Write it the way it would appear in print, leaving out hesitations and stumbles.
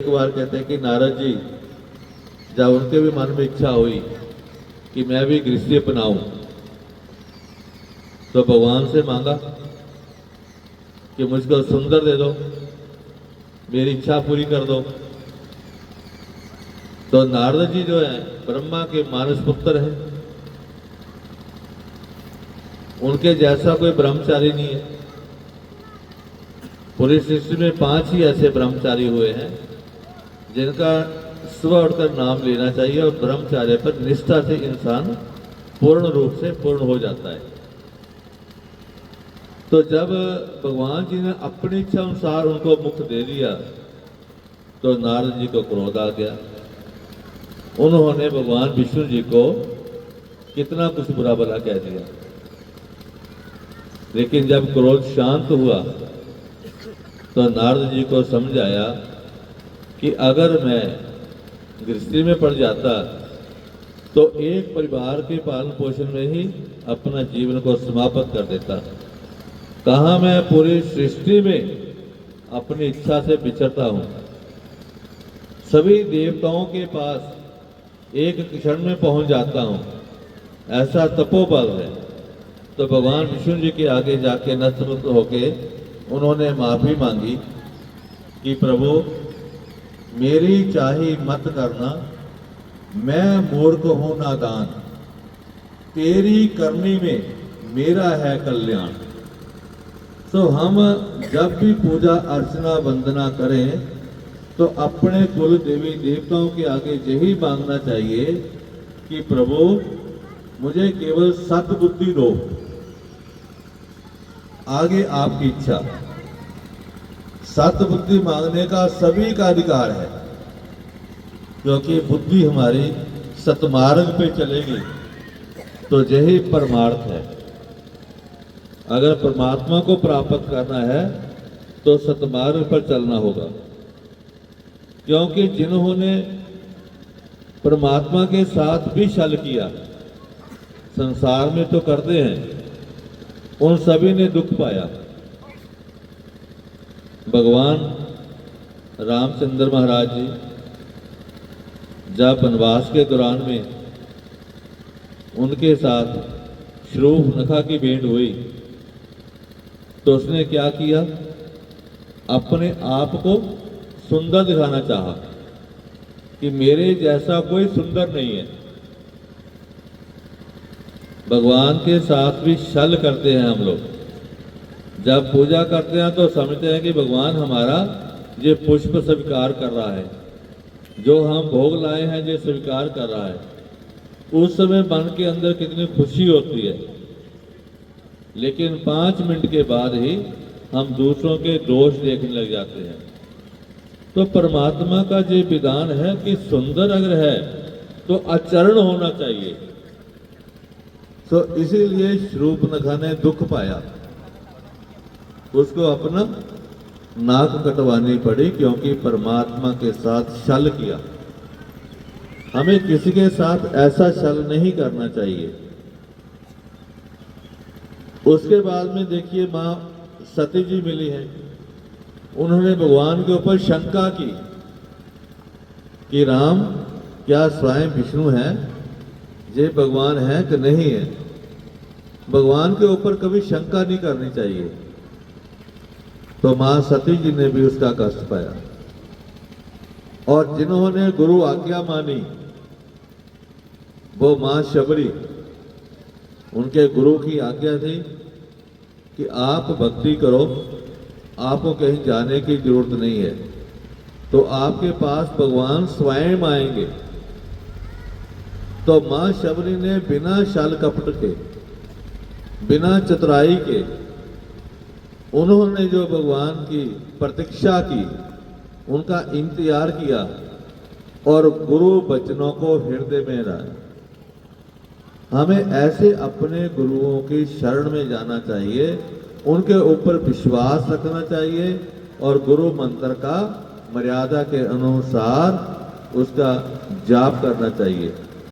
एक बार कहते हैं कि नारद जी जब उनके भी मन में इच्छा हुई कि मैं भी गृहस्थी अपनाऊं, तो भगवान से मांगा कि मुझको सुंदर दे दो, मेरी इच्छा पूरी कर दो। तो नारद जी जो है ब्रह्मा के मानस पुत्र हैं, उनके जैसा कोई ब्रह्मचारी नहीं है। पूरी सृष्टि में 5 ही ऐसे ब्रह्मचारी हुए हैं जिनका सुबह उठकर नाम लेना चाहिए और ब्रह्मचार्य पर निष्ठा से इंसान पूर्ण रूप से पूर्ण हो जाता है। तो जब भगवान जी ने अपनी इच्छा अनुसार उनको मुक्त दे दिया तो नारद जी को क्रोध आ गया। उन्होंने भगवान विष्णु जी को कितना कुछ बुरा भला कह दिया। लेकिन जब क्रोध शांत हुआ तो नारद जी को समझ आया कि अगर मैं गृहस्थी में पड़ जाता तो एक परिवार के पालन पोषण में ही अपना जीवन को समाप्त कर देता। कहाँ मैं पूरी सृष्टि में अपनी इच्छा से विचरता हूँ, सभी देवताओं के पास एक क्षण में पहुंच जाता हूँ, ऐसा तपोबल है। तो भगवान विष्णु जी के आगे जाके नतमस्तक होके उन्होंने माफी मांगी कि प्रभु मेरी चाही मत करना, मैं मूर्ख हूं नादान, तेरी करनी में मेरा है कल्याण। तो हम जब भी पूजा अर्चना वंदना करें तो अपने कुल देवी देवताओं के आगे यही मांगना चाहिए कि प्रभु मुझे केवल सद्बुद्धि दो, आगे आपकी इच्छा। सद्बुद्धि मांगने का सभी का अधिकार है, क्योंकि बुद्धि हमारी सतमार्ग पे चलेगी तो यही परमार्थ है। अगर परमात्मा को प्राप्त करना है तो सतमार्ग पर चलना होगा, क्योंकि जिन्होंने परमात्मा के साथ भी छल किया, संसार में तो करते हैं, उन सभी ने दुख पाया। भगवान रामचंद्र महाराज जी जब वनवास के दौरान में उनके साथ शूर्पणखा की भेंट हुई तो उसने क्या किया, अपने आप को सुंदर दिखाना चाहा कि मेरे जैसा कोई सुंदर नहीं है। भगवान के साथ भी छल करते हैं हम लोग। जब पूजा करते हैं तो समझते हैं कि भगवान हमारा ये पुष्प स्वीकार कर रहा है, जो हम भोग लाए हैं ये स्वीकार कर रहा है। उस समय मन के अंदर कितनी खुशी होती है, लेकिन 5 मिनट के बाद ही हम दूसरों के दोष देखने लग जाते हैं। तो परमात्मा का ये विधान है कि सुंदर अगर है तो आचरण होना चाहिए। तो इसीलिए शूर्पणखा ने दुख पाया, उसको अपना नाक कटवानी पड़ी, क्योंकि परमात्मा के साथ छल किया। हमें किसी के साथ ऐसा छल नहीं करना चाहिए। उसके बाद में देखिए मां सती जी मिली हैं, उन्होंने भगवान के ऊपर शंका की कि राम क्या स्वयं विष्णु हैं, ये भगवान है कि नहीं है। भगवान के ऊपर कभी शंका नहीं करनी चाहिए। तो मां सती जी ने भी उसका कष्ट पाया, और जिन्होंने गुरु आज्ञा मानी वो मां शबरी, उनके गुरु की आज्ञा थी कि आप भक्ति करो, आपको कहीं जाने की जरूरत नहीं है, तो आपके पास भगवान स्वयं आएंगे। तो मां शबरी ने बिना छल कपट के, बिना चतुराई के, उन्होंने जो भगवान की प्रतीक्षा की, उनका इंतजार किया और गुरु वचनों को हृदय में लाया। हमें ऐसे अपने गुरुओं की शरण में जाना चाहिए, उनके ऊपर विश्वास रखना चाहिए और गुरु मंत्र का मर्यादा के अनुसार उसका जाप करना चाहिए।